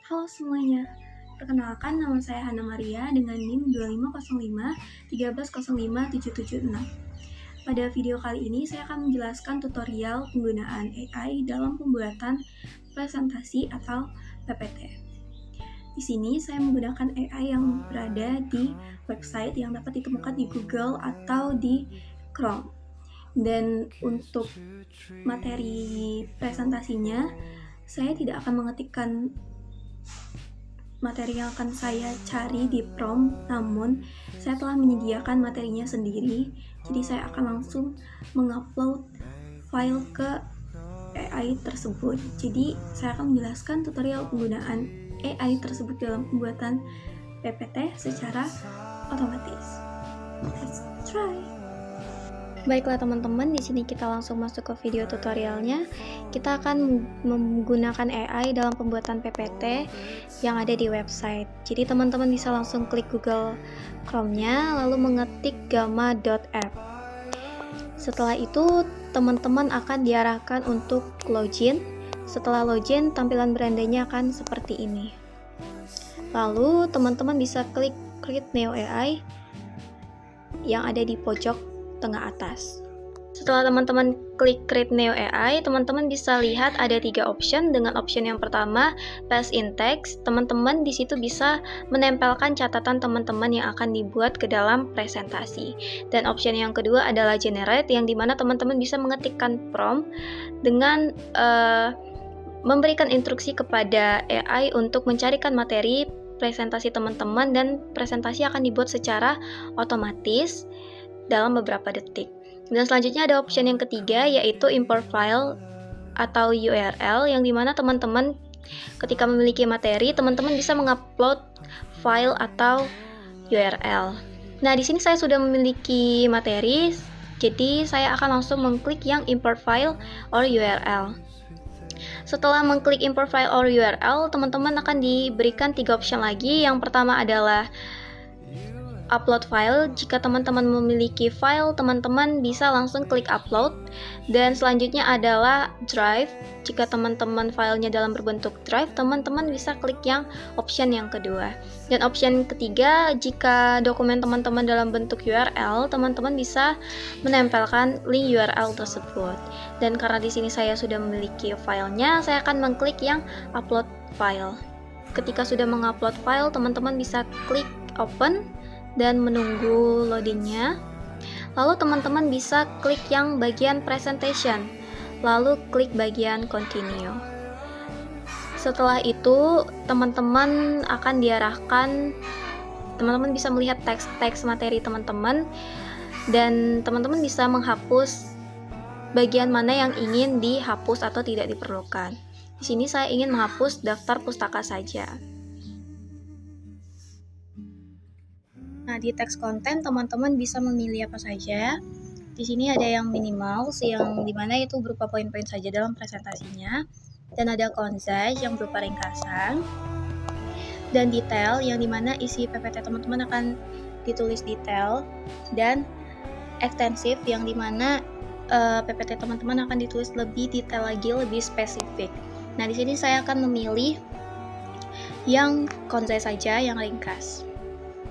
Halo semuanya, perkenalkan nama saya Hana Maria dengan NIM 2505 1305776. Pada video kali ini saya akan menjelaskan tutorial penggunaan AI dalam pembuatan presentasi atau PPT. Di sini saya menggunakan AI yang berada di website yang dapat ditemukan di Google atau di Chrome. Dan untuk materi presentasinya, saya tidak akan mengetikkan materi yang akan saya cari di prompt, namun saya telah menyediakan materinya sendiri, jadi saya akan langsung mengupload file ke AI tersebut. Jadi saya akan menjelaskan tutorial penggunaan AI tersebut dalam pembuatan PPT secara otomatis. Let's try. Baiklah teman-teman, di sini kita langsung masuk ke video tutorialnya. Kita akan menggunakan AI dalam pembuatan PPT yang ada di website. Jadi teman-teman bisa langsung klik Google Chrome-nya, lalu mengetik gamma.app. Setelah itu, teman-teman akan diarahkan untuk login. Setelah login, tampilan berandanya akan seperti ini. Lalu, teman-teman bisa klik Create New AI yang ada di pojok tengah atas. Setelah teman-teman klik Create New AI, teman-teman bisa lihat ada 3 option. Dengan option yang pertama, Paste in Text, teman-teman di situ bisa menempelkan catatan teman-teman yang akan dibuat ke dalam presentasi. Dan option yang kedua adalah Generate, yang dimana teman-teman bisa mengetikkan prompt dengan memberikan instruksi kepada AI untuk mencarikan materi presentasi teman-teman, dan presentasi akan dibuat secara otomatis dalam beberapa detik. Dan selanjutnya ada option yang ketiga, yaitu import file atau URL, yang dimana teman-teman ketika memiliki materi, teman-teman bisa mengupload file atau URL. Nah, di sini saya sudah memiliki materi, jadi saya akan langsung mengklik yang import file or URL. Setelah mengklik import file or URL, teman-teman akan diberikan 3 option lagi. Yang pertama adalah upload file. Jika teman-teman memiliki file, teman-teman bisa langsung klik upload. Dan selanjutnya adalah drive. Jika teman-teman filenya dalam berbentuk drive, teman-teman bisa klik yang option yang kedua. Dan option ketiga, jika dokumen teman-teman dalam bentuk URL, teman-teman bisa menempelkan link URL tersebut. Dan karena di sini saya sudah memiliki filenya, saya akan mengklik yang upload file. Ketika sudah mengupload file, teman-teman bisa klik open dan menunggu loadingnya. Lalu teman-teman bisa klik yang bagian presentation, lalu klik bagian continue. Setelah itu teman-teman akan diarahkan, teman-teman bisa melihat teks materi teman-teman, dan teman-teman bisa menghapus bagian mana yang ingin dihapus atau tidak diperlukan. Di sini saya ingin menghapus daftar pustaka saja. Nah, di teks konten teman-teman bisa memilih apa saja. Di sini ada yang minimal, yang dimana itu berupa poin-poin saja dalam presentasinya, dan ada concise yang berupa ringkasan, dan detail yang dimana isi PPT teman-teman akan ditulis detail, dan ekstensif yang dimana PPT teman-teman akan ditulis lebih detail lagi, lebih spesifik. Nah, di sini saya akan memilih yang concise saja, yang ringkas.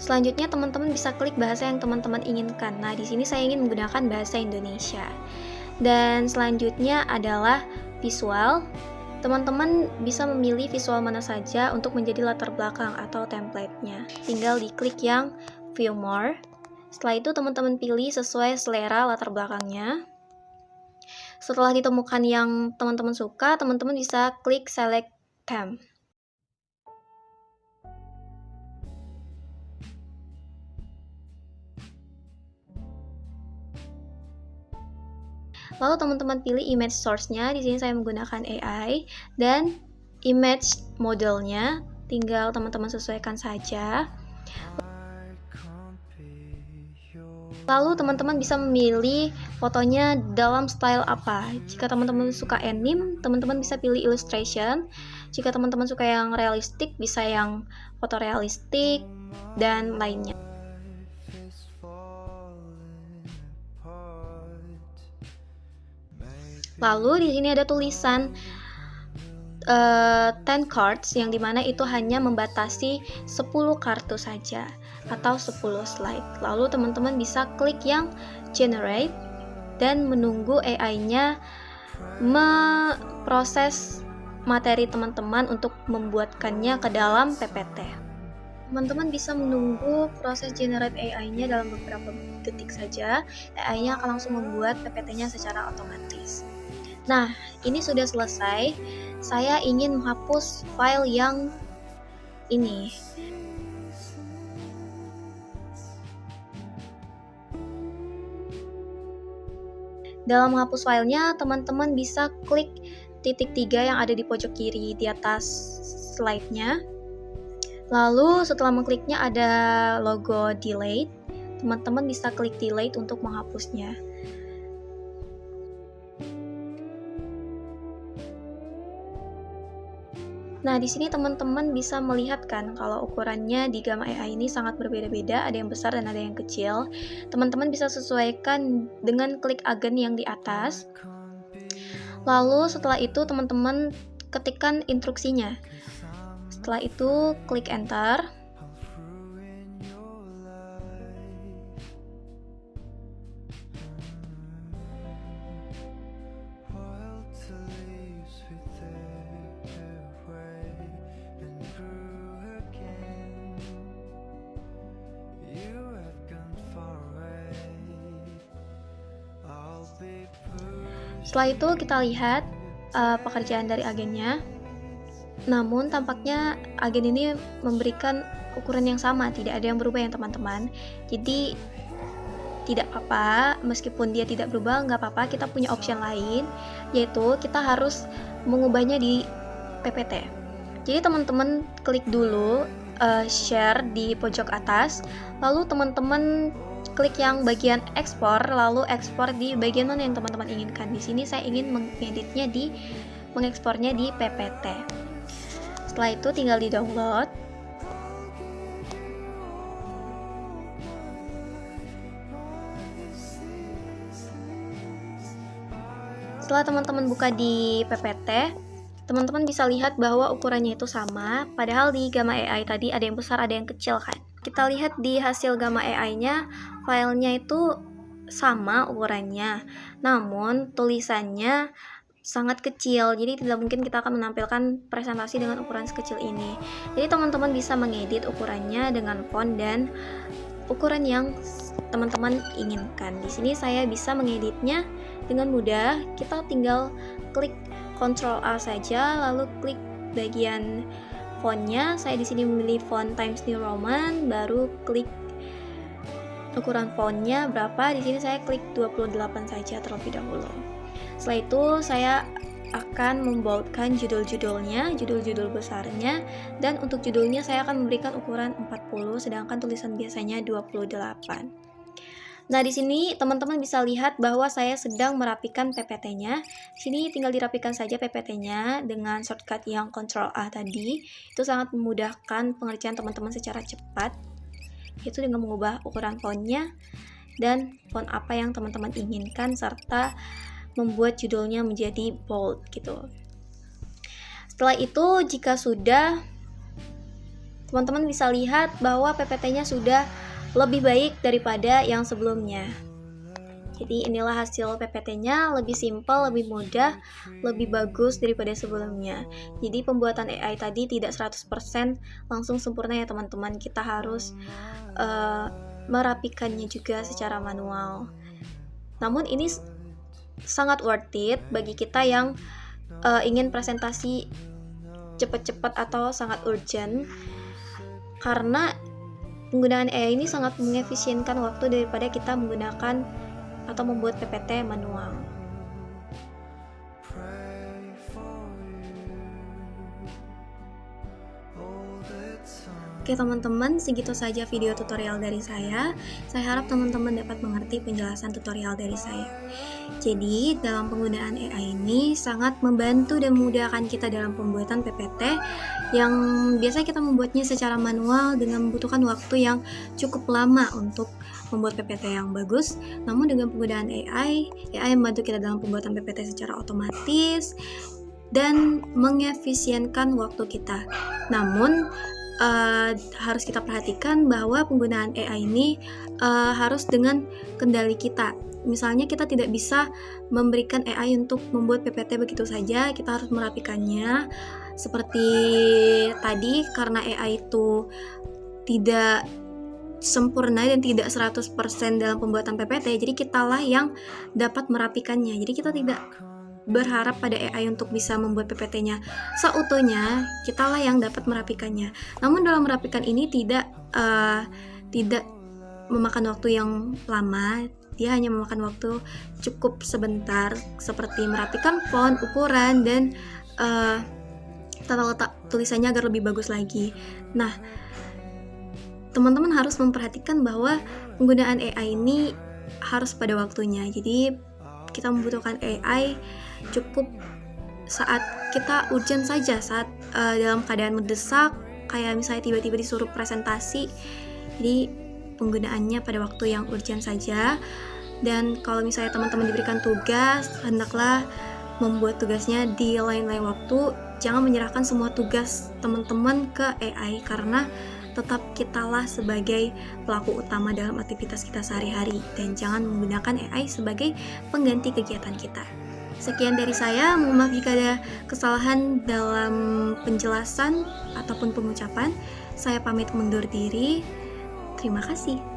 Selanjutnya teman-teman bisa klik bahasa yang teman-teman inginkan. Nah, di sini saya ingin menggunakan bahasa Indonesia. Dan selanjutnya adalah visual. Teman-teman bisa memilih visual mana saja untuk menjadi latar belakang atau template-nya. Tinggal diklik yang view more. Setelah itu teman-teman pilih sesuai selera latar belakangnya. Setelah ditemukan yang teman-teman suka, teman-teman bisa klik select theme. Lalu teman-teman pilih image source-nya. Di sini saya menggunakan AI, dan image modelnya tinggal teman-teman sesuaikan saja. Lalu teman-teman bisa memilih fotonya dalam style apa. Jika teman-teman suka anime, teman-teman bisa pilih illustration. Jika teman-teman suka yang realistik, bisa yang fotorealistik dan lainnya. Lalu di sini ada tulisan 10 cards, yang dimana itu hanya membatasi 10 kartu saja atau 10 slide. Lalu teman-teman bisa klik yang generate dan menunggu AI-nya memproses materi teman-teman untuk membuatkannya ke dalam PPT. Teman-teman bisa menunggu proses generate AI-nya dalam beberapa detik saja. AI-nya akan langsung membuat PPT-nya secara otomatis. Nah, ini sudah selesai. Saya ingin menghapus file yang ini. Dalam menghapus filenya, teman-teman bisa klik titik 3 yang ada di pojok kiri di atas slide-nya. Lalu setelah mengkliknya ada logo delete. Teman-teman bisa klik delete untuk menghapusnya. Nah, di sini teman-teman bisa melihat kan kalau ukurannya di Gamma AI ini sangat berbeda-beda, ada yang besar dan ada yang kecil. Teman-teman bisa sesuaikan dengan klik agen yang di atas. Lalu setelah itu teman-teman ketikkan instruksinya. Setelah itu klik enter. Setelah itu kita lihat pekerjaan dari agennya. Namun tampaknya agen ini memberikan ukuran yang sama, tidak ada yang berubah ya teman-teman. Jadi tidak apa-apa, meskipun dia tidak berubah, nggak apa-apa, kita punya option lain, yaitu kita harus mengubahnya di PPT. Jadi teman-teman klik dulu share di pojok atas, lalu teman-teman klik yang bagian ekspor, lalu ekspor di bagian mana yang teman-teman inginkan. Di sini saya ingin mengekspornya di PPT. Setelah itu tinggal di download. Setelah teman-teman buka di PPT, teman-teman bisa lihat bahwa ukurannya itu sama, padahal di Gamma AI tadi ada yang besar, ada yang kecil kan. Kita lihat di hasil Gamma AI-nya, filenya itu sama ukurannya, namun tulisannya sangat kecil, jadi tidak mungkin kita akan menampilkan presentasi dengan ukuran sekecil ini. Jadi teman-teman bisa mengedit ukurannya dengan font dan ukuran yang teman-teman inginkan. Di sini saya bisa mengeditnya dengan mudah. Kita tinggal klik Ctrl A saja, lalu klik bagian fontnya. Saya di sini memilih font Times New Roman, baru klik ukuran fontnya berapa. Di sini saya klik 28 saja terlebih dahulu. Setelah itu saya akan memboldkan judul-judulnya, judul-judul besarnya, dan untuk judulnya saya akan memberikan ukuran 40, sedangkan tulisan biasanya 28. Nah, di sini teman-teman bisa lihat bahwa saya sedang merapikan PPT-nya. Sini tinggal dirapikan saja PPT-nya dengan shortcut yang Ctrl A tadi. Itu sangat memudahkan pengerjaan teman-teman secara cepat, yaitu dengan mengubah ukuran fontnya dan font apa yang teman-teman inginkan, serta membuat judulnya menjadi bold gitu. Setelah itu, jika sudah, teman-teman bisa lihat bahwa PPT-nya sudah lebih baik daripada yang sebelumnya. Jadi inilah hasil PPT-nya, lebih simpel, lebih mudah, lebih bagus daripada sebelumnya. Jadi pembuatan AI tadi tidak 100% langsung sempurna ya teman-teman. Kita harus merapikannya juga secara manual. Namun ini sangat worth it bagi kita yang ingin presentasi cepat-cepat atau sangat urgent, karena penggunaan AI ini sangat mengefisienkan waktu daripada kita menggunakan atau membuat PPT manual. Oke teman-teman, segitu saja video tutorial dari saya. Saya harap teman-teman dapat mengerti penjelasan tutorial dari saya. Jadi, dalam penggunaan AI ini sangat membantu dan memudahkan kita dalam pembuatan PPT yang biasa kita membuatnya secara manual dengan membutuhkan waktu yang cukup lama untuk membuat PPT yang bagus. Namun dengan penggunaan AI membantu kita dalam pembuatan PPT secara otomatis dan mengefisienkan waktu kita. Namun harus kita perhatikan bahwa penggunaan AI ini harus dengan kendali kita. Misalnya kita tidak bisa memberikan AI untuk membuat PPT begitu saja, kita harus merapikannya. Seperti tadi, karena AI itu tidak sempurna dan tidak 100% dalam pembuatan PPT, jadi kitalah yang dapat merapikannya. Jadi kita tidak berharap pada AI untuk bisa membuat PPT-nya seutuhnya, kitalah yang dapat merapikannya. Namun dalam merapikan ini tidak memakan waktu yang lama, dia hanya memakan waktu cukup sebentar, seperti merapikan font, ukuran, dan tata letak tulisannya agar lebih bagus lagi. Nah, teman-teman harus memperhatikan bahwa penggunaan AI ini harus pada waktunya. Jadi kita membutuhkan AI cukup saat kita urgent saja, saat dalam keadaan mendesak, kayak misalnya tiba-tiba disuruh presentasi. Jadi penggunaannya pada waktu yang urgent saja. Dan kalau misalnya teman-teman diberikan tugas, hendaklah membuat tugasnya di lain-lain waktu. Jangan menyerahkan semua tugas teman-teman ke AI, karena tetap kitalah sebagai pelaku utama dalam aktivitas kita sehari-hari, dan jangan menggunakan AI sebagai pengganti kegiatan kita. Sekian dari saya, mohon maaf jika ada kesalahan dalam penjelasan ataupun pengucapan. Saya pamit mundur diri. Terima kasih.